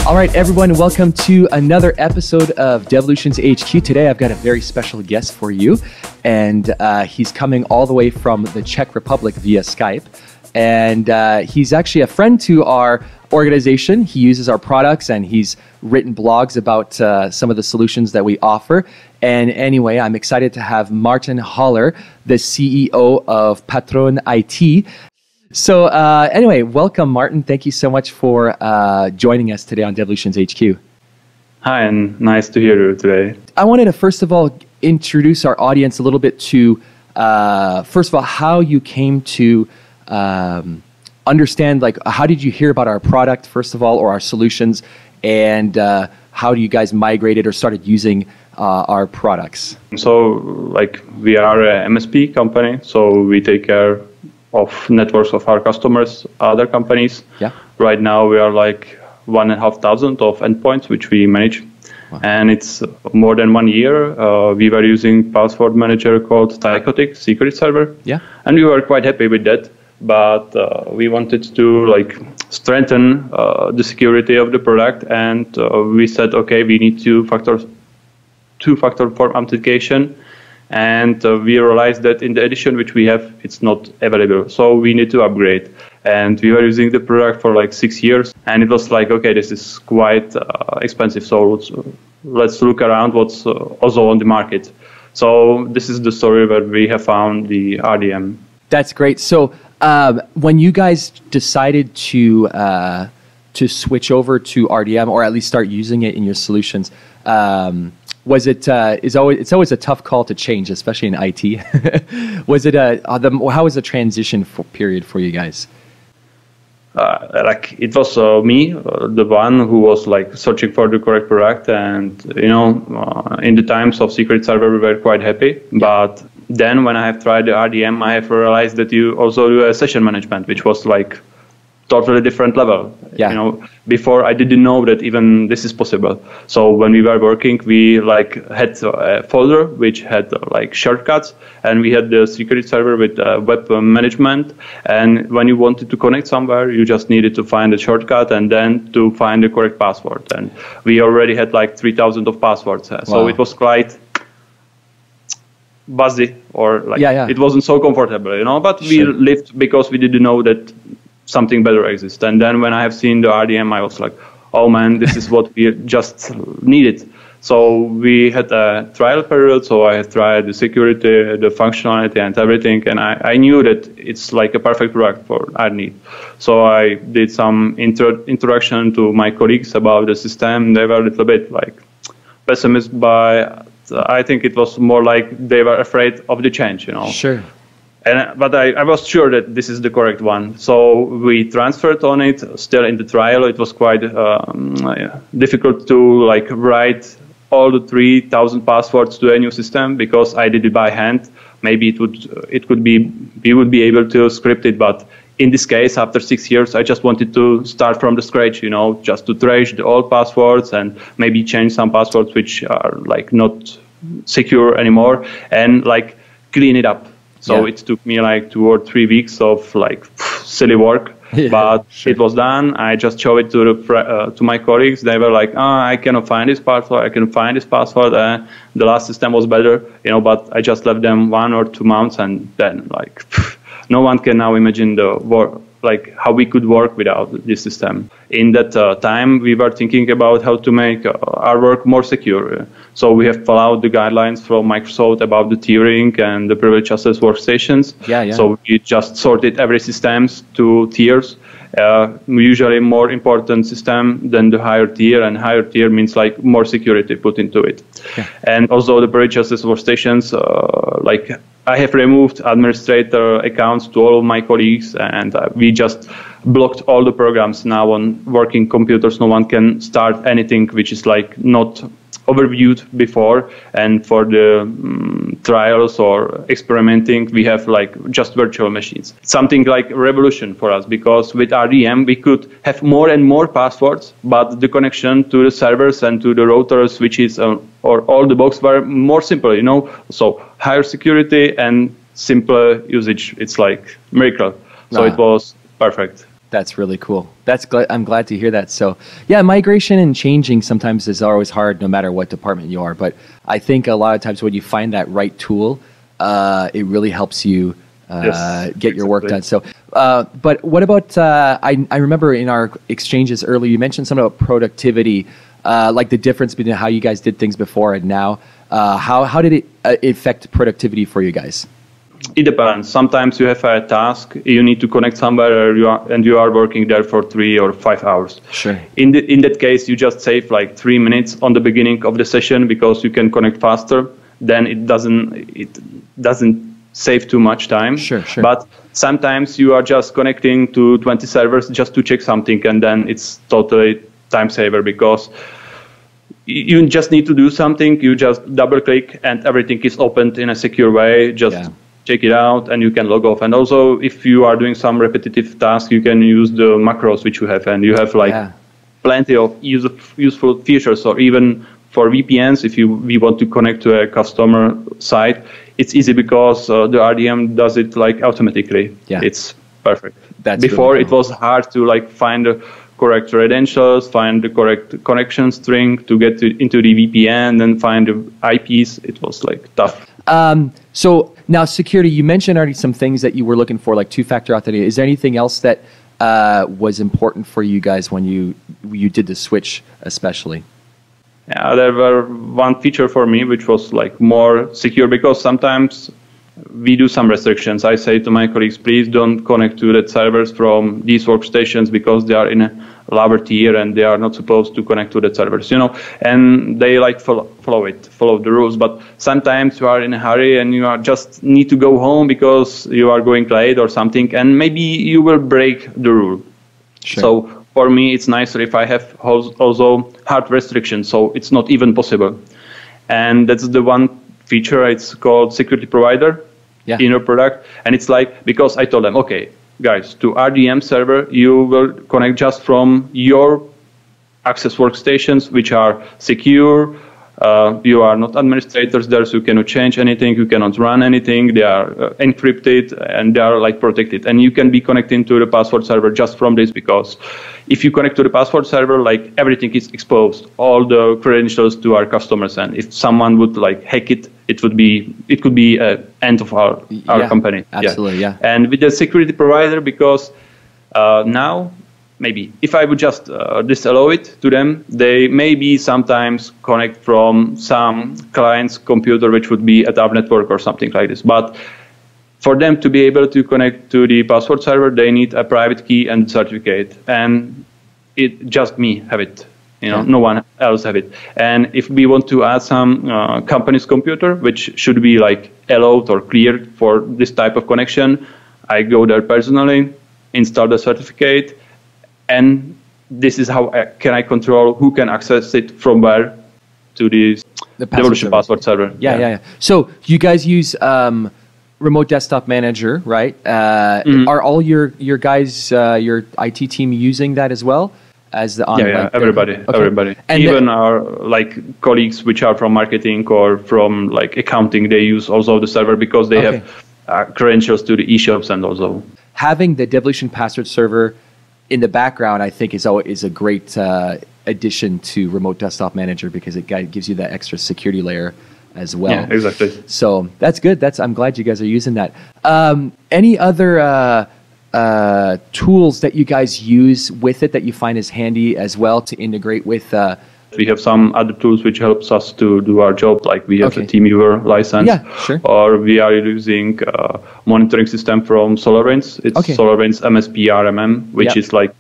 All right, everyone, welcome to another episode of Devolutions HQ. Today, I've got a very special guest for you, and he's coming all the way from the Czech Republic via Skype. And he's actually a friend to our organization. He uses our products, and he's written blogs about some of the solutions that we offer. And anyway, I'm excited to have Martin Haller, the CEO of Patron-IT. So anyway, welcome, Martin. Thank you so much for joining us today on Devolutions HQ. Hi, and nice to hear you today. I wanted to first of all introduce our audience a little bit to, first of all, how you came to understand, like, how did you hear about our product, first of all, or our solutions, and how do you guys migrated or started using our products? So, like, we are a MSP company, so we take care of networks of our customers, other companies. Yeah. Right now we are like 1,500 of endpoints which we manage. Wow. And it's more than 1 year. We were using password manager called Untitled secret server. Yeah. And we were quite happy with that. But we wanted to like strengthen the security of the product, and we said, okay, we need two-factor form authentication. And we realized that in the edition which we have, it's not available. So we need to upgrade. And we were using the product for like 6 years. And it was like, okay, this is quite expensive. So let's look around what's also on the market. So this is the story where we have found the RDM. That's great. So when you guys decided to switch over to RDM, or at least start using it in your solutions, it's always a tough call to change, especially in IT. How was the transition period for you guys? It was me, the one who was like searching for the correct product, and in the times of secret server we were quite happy. But then when I have tried the RDM, I have realized that you also do a session management, which was like totally different level. Yeah. Before I didn't know that even this is possible. So when we were working, we like had a folder which had like shortcuts, and we had the secret server with web management. And when you wanted to connect somewhere, you just needed to find a shortcut and then to find the correct password. And we already had like 3,000 of passwords. So wow. It was quite buzzy, or like it wasn't so comfortable, but we lived because we didn't know that something better exists. And then when I have seen the RDM, I was like, oh man, this is what we just needed. So we had a trial period, so I had tried the security, the functionality, and everything, and I knew that it's like a perfect product for our need. So I did some introduction to my colleagues about the system. They were a little bit like pessimistic, but I think it was more like they were afraid of the change, Sure. But I was sure that this is the correct one. So we transferred on it. Still in the trial, it was quite difficult to like write all the 3,000 passwords to a new system, because I did it by hand. Maybe we would be able to script it, but in this case, after 6 years, I just wanted to start from the scratch, just to trace the old passwords and maybe change some passwords which are like not secure anymore, and like clean it up. So it took me like 2 or 3 weeks of like silly work, but it was done. I just showed it to my colleagues. They were like, I cannot find this password. I can find this password. The last system was better, but I just left them 1 or 2 months, and then like no one can now imagine the work, like how we could work without this system. In that time, we were thinking about how to make our work more secure. So we have followed the guidelines from Microsoft about the tiering and the privileged access workstations. Yeah. So we just sorted every systems to tiers. Usually more important system than the higher tier, and higher tier means like more security put into it. Yeah. And also the privileged access workstations, like I have removed administrator accounts to all of my colleagues, and we just blocked all the programs now on working computers. No one can start anything which is like not overviewed before. And for the trials or experimenting, we have like just virtual machines. Something like a revolution for us, because with RDM we could have more and more passwords, but the connection to the servers and to the routers, switches, or all the box were more simple, So higher security and simpler usage. It's like miracle. So it was perfect. That's really cool. I'm glad to hear that. So yeah, migration and changing sometimes is always hard no matter what department you are. But I think a lot of times when you find that right tool, it really helps you get your work done. So, but what about, I remember in our exchanges earlier, you mentioned something about productivity, like the difference between how you guys did things before and now. How did it affect productivity for you guys? It depends. Sometimes you have a task, you need to connect somewhere, and you are working there for 3 or 5 hours. Sure. In that case, you just save like 3 minutes on the beginning of the session because you can connect faster. Then it doesn't save too much time. Sure. But sometimes you are just connecting to 20 servers just to check something, and then it's totally time saver because you just need to do something. You just double click, and everything is opened in a secure way. Just check it out and you can log off. And also if you are doing some repetitive tasks, you can use the macros which you have, and you have like plenty of useful features. Or even for VPNs, if we want to connect to a customer site, it's easy because the RDM does it like automatically. It's perfect. Before really cool. It was hard to like find the correct credentials, find the correct connection string to get into the VPN, and find the IPs. It was like tough. So now security, you mentioned already some things that you were looking for, like two-factor authentication. Is there anything else that was important for you guys when you did the switch especially? Yeah, there were one feature for me which was like more secure, because sometimes we do some restrictions. I say to my colleagues, please don't connect to the servers from these workstations because they are in a lower tier and they are not supposed to connect to the servers, and they like follow the rules. But sometimes you are in a hurry and you are just need to go home because you are going late or something, and maybe you will break the rule. Sure. So for me, it's nicer if I have also hard restrictions, so it's not even possible. And that's the one feature. It's called security provider in your product. And it's like, because I told them, okay, guys, to RDM server, you will connect just from your access workstations, which are secure. You are not administrators there, so you cannot change anything, you cannot run anything. They are encrypted and they are like protected. And you can be connecting to the password server just from this, because if you connect to the password server, like everything is exposed, all the credentials to our customers. And if someone would like hack it, it could be end of our company. Absolutely, And with the security provider, because now, maybe if I would just disallow it to them, they maybe sometimes connect from some client's computer, which would be at our network or something like this. But for them to be able to connect to the password server, they need a private key and certificate, and it just me have it. No one else have it. And if we want to add some company's computer, which should be like allowed or cleared for this type of connection, I go there personally, install the certificate, and this is how I control who can access it from where to the Devolution password server. Yeah. So you guys use Remote Desktop Manager, right? Are all your guys, your IT team using that as well? As the everybody. And even our like colleagues which are from marketing or from like accounting, they use also the server because they have credentials to the e-shops. And also having the Devolution password server in the background, I think, is a great addition to Remote Desktop Manager, because it gives you that extra security layer as well. Yeah, exactly. So that's good. I'm glad you guys are using that. Any other tools that you guys use with it that you find is handy as well to integrate with? We have some other tools which helps us to do our job, like we have a TeamViewer license, or we are using monitoring system from SolarWinds. It's SolarWinds MSP RMM, which is like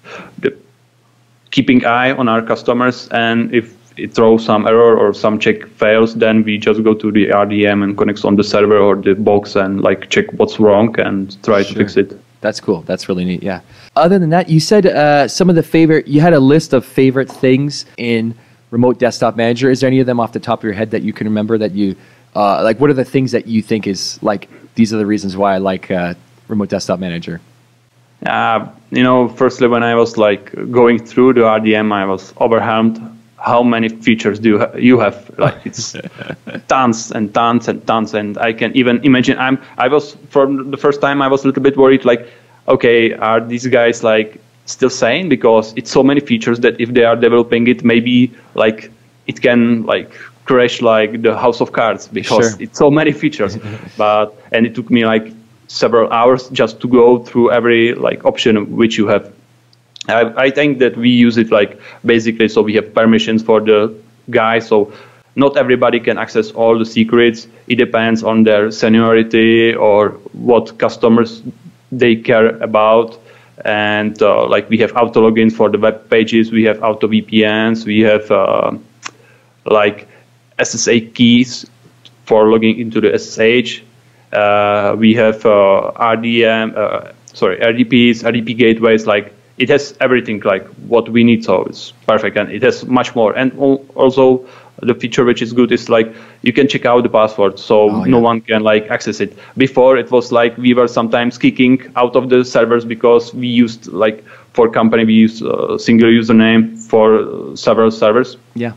keeping eye on our customers, and if it throws some error or some check fails, then we just go to the RDM and connects on the server or the box and like check what's wrong and try to fix it. That's cool. That's really neat. Yeah. Other than that, you said you had a list of favorite things in Remote Desktop Manager. Is there any of them off the top of your head that you can remember that you like? What are the things that you think is like, these are the reasons why I like Remote Desktop Manager? Firstly, when I was like going through the RDM, I was overwhelmed. How many features do you have? Like, it's tons and tons and tons, and I can even imagine. I was, for the first time, I was a little bit worried. Like, okay, are these guys like still sane because it's so many features that if they are developing it, maybe like it can like crash like the house of cards because it's so many features. And it took me like several hours just to go through every like option which you have. I think that we use it like basically so we have permissions for the guy, so not everybody can access all the secrets. It depends on their seniority or what customers they care about. And like we have auto logins for the web pages, we have auto VPNs, we have like SSH keys for logging into the SSH. We have RDPs, RDP gateways. Like it has everything like what we need, so it's perfect, and it has much more. And also the feature which is good is like you can check out the password, so no one can like access it. Before it was like we were sometimes kicking out of the servers because we used like for company we used a single username for several servers. Yeah.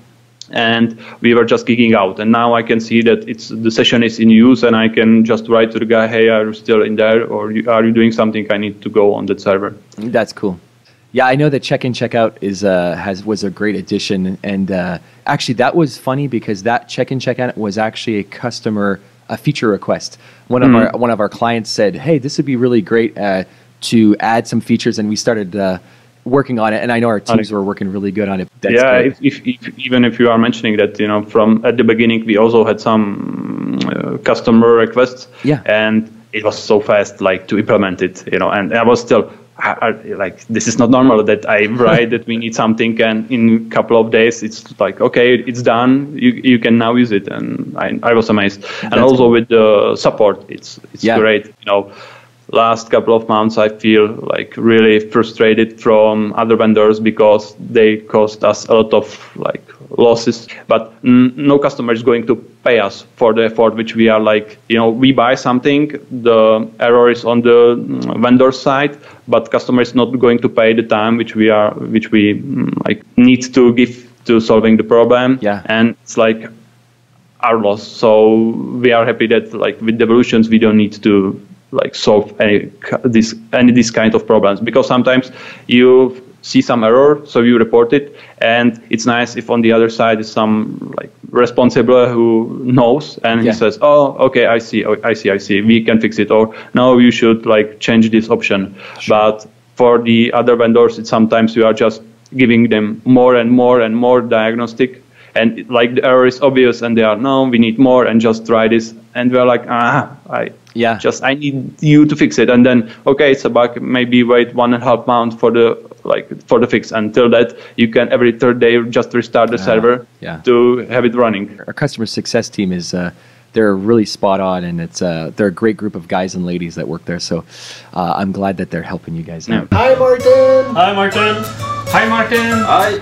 And we were just kicking out. And now I can see that the session is in use, and I can just write to the guy, hey, are you still in there, or are you doing something? I need to go on that server. That's cool. Yeah, I know that check-in, check-out was a great addition, and actually that was funny because that check-in, check-out was actually a feature request. One of our clients said, hey, this would be really great to add some features, and we started working on it, and I know our teams were working really good on it. That's even if you are mentioning that, from at the beginning we also had some customer requests, and it was so fast, like to implement it, and I was still like, this is not normal that I write that we need something, and in a couple of days it's like, okay, it's done, you can now use it, and I was amazed. And also cool. With the support, it's great, Last couple of months, I feel like really frustrated from other vendors because they cost us a lot of like losses. But no customer is going to pay us for the effort which we are like, we buy something, the error is on the vendor side, but customer is not going to pay the time which we like need to give to solving the problem. Yeah. And it's like our loss. So we are happy that like with Devolutions we don't need to like solve any this kind of problems, because sometimes you see some error, so you report it, and it's nice if on the other side is some like responsible who knows and he says, oh, okay, I see, we can fix it, or no, you should like change this option. Sure. But for the other vendors, it's sometimes you are just giving them more and more and more diagnostic, and like the error is obvious, and they are, no, we need more, and just try this, and we're like, I need you to fix it, and then okay, it's a bug, maybe wait 1.5 months for the fix. Until that, you can every third day just restart the server to have it running. Our customer success team is they're really spot on, and they're a great group of guys and ladies that work there. So I'm glad that they're helping you guys out. Hi, Martin. Hi, Martin. Hi, Martin. Hi.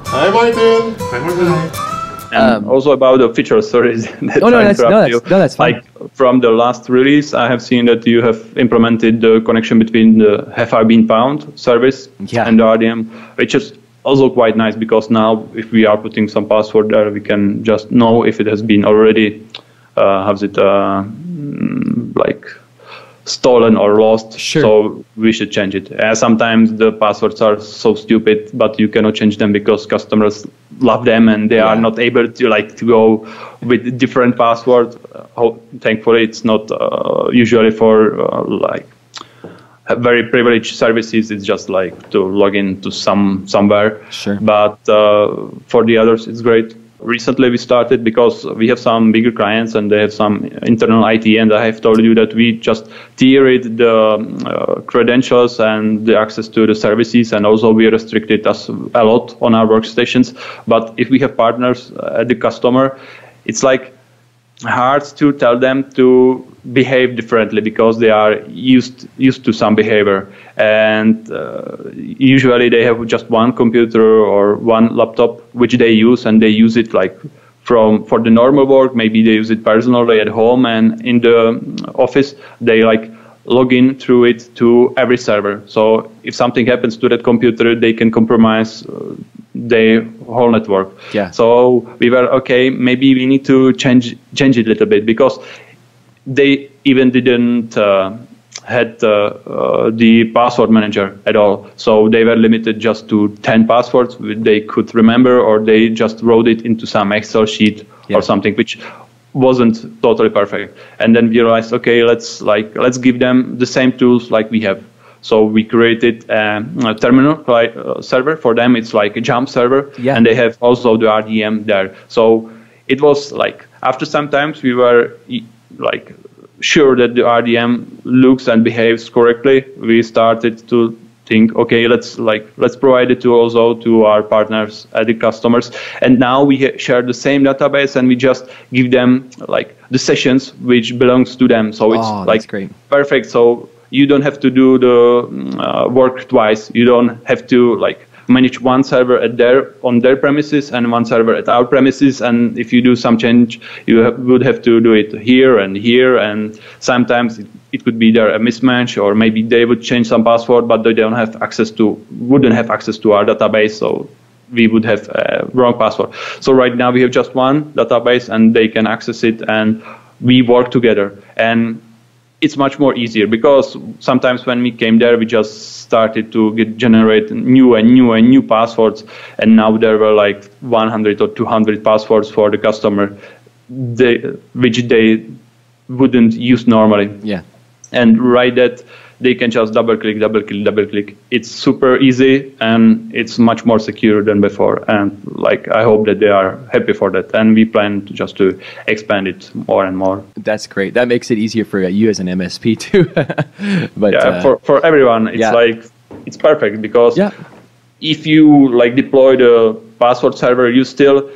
Hi, Martin. Hi, Martin. And also about the features, sorry. That's fine. Like from the last release, I have seen that you have implemented the connection between the Have I Been Found service and the RDM, which is also quite nice, because now if we are putting some password there, we can just know if it has been already, like stolen or lost. Sure. So we should change it. Sometimes the passwords are so stupid, but you cannot change them because customers love them and they are not able to go with different passwords. Thankfully, it's not usually for like very privileged services. It's just like to log into somewhere. Sure. But for the others, it's great. Recently we started because we have some bigger clients and they have some internal IT, and I have told you that we just tiered the credentials and the access to the services, and also we restricted us a lot on our workstations. But if we have partners at the customer, it's like hard to tell them to behave differently because they are used to some behavior, and usually they have just one computer or one laptop which they use, and they use it like for the normal work. Maybe they use it personally at home, and in the office they like log in through it to every server. So if something happens to that computer, they can compromise their whole network. Yeah. So we were okay, maybe we need to change it a little bit, because they even didn't had the password manager at all. So they were limited just to 10 passwords they could remember, or they just wrote it into some Excel sheet or something, which wasn't totally perfect. And then we realized, okay, let's give them the same tools like we have. So we created a terminal server for them. It's like a jump server, and they have also the RDM there. So it was like, after some times we were like sure that the RDM looks and behaves correctly. We started to think, okay, let's provide it also to our partners, the customers. And now we share the same database, and we just give them like the sessions which belongs to them. So it's like great. Perfect. So you don't have to do the work twice. You don't have to like manage one server on their premises and one server at our premises. And if you do some change, you would have to do it here. And sometimes it could be there a mismatch, or maybe they would change some password, but they wouldn't have access to our database. So we would have a wrong password. So right now we have just one database, and they can access it, and we work together. And it's much more easier, because sometimes when we came there, we just started to generate new passwords, and now there were like 100 or 200 passwords for the customer, which they wouldn't use normally. Yeah. And right that they can just double click. It's super easy, and it's much more secure than before. And like, I hope that they are happy for that. And we plan to expand it more and more. That's great. That makes it easier for you as an MSP too. But yeah, for everyone, it's like, it's perfect, because if you like deploy the password server, you still,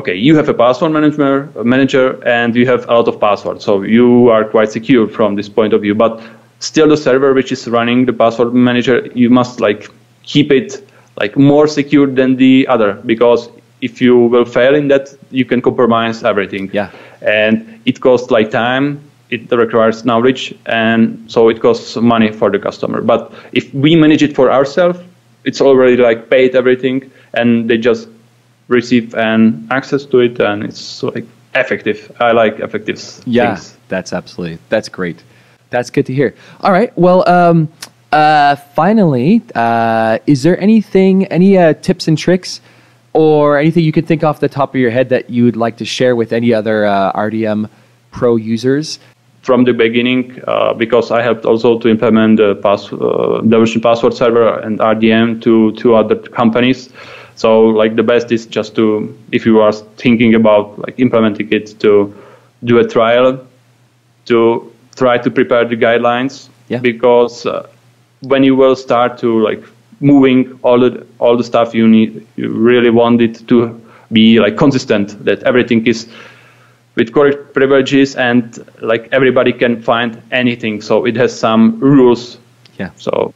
you have a password manager, and you have a lot of passwords. So you are quite secure from this point of view. But still, the server which is running the password manager, you must like keep it like more secure than the other, because if you will fail in that, you can compromise everything. Yeah. And it costs like time, it requires knowledge, and so it costs money for the customer. But if we manage it for ourselves, it's already like paid everything, and they just receive an access to it, and it's like effective. I like effective things. That's great. That's good to hear. All right. Well, finally, is there any tips and tricks, or anything you can think off the top of your head that you would like to share with any other RDM Pro users? From the beginning, because I helped also to implement the Devolution password server and RDM to other companies. So like the best is just to, if you are thinking about like implementing it, to do a trial, to try to prepare the guidelines, because when you will start to like moving all the stuff you really want it to be like consistent, that everything is with correct privileges, and like everybody can find anything. So it has some rules. Yeah. So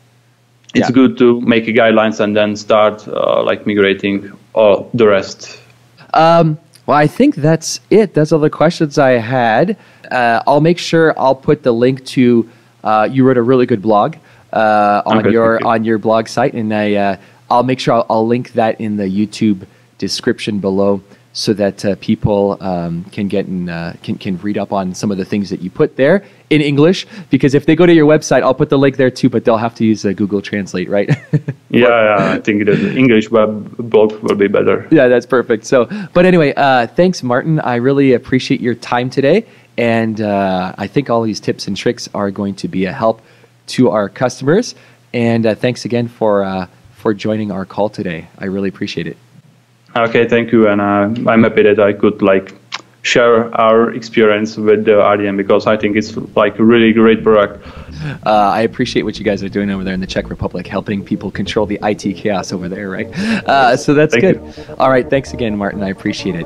it's good to make a guidelines and then start like migrating all the rest. Well, I think that's it. That's all the questions I had. I'll make sure I'll put the link to, you wrote a really good blog on your blog site, and I'll make sure I'll link that in the YouTube description below, so that people can get can read up on some of the things that you put there in English. Because if they go to your website, I'll put the link there too, but they'll have to use Google Translate, right? I think the English web blog will be better. Yeah, that's perfect. So, but anyway, thanks, Martin. I really appreciate your time today, and I think all these tips and tricks are going to be a help to our customers. And thanks again for joining our call today. I really appreciate it. Okay, thank you, and I'm happy that I could like share our experience with the RDM, because I think it's like a really great product. I appreciate what you guys are doing over there in the Czech Republic, helping people control the IT chaos over there, right? So that's good. All right, thanks again, Martin. I appreciate it.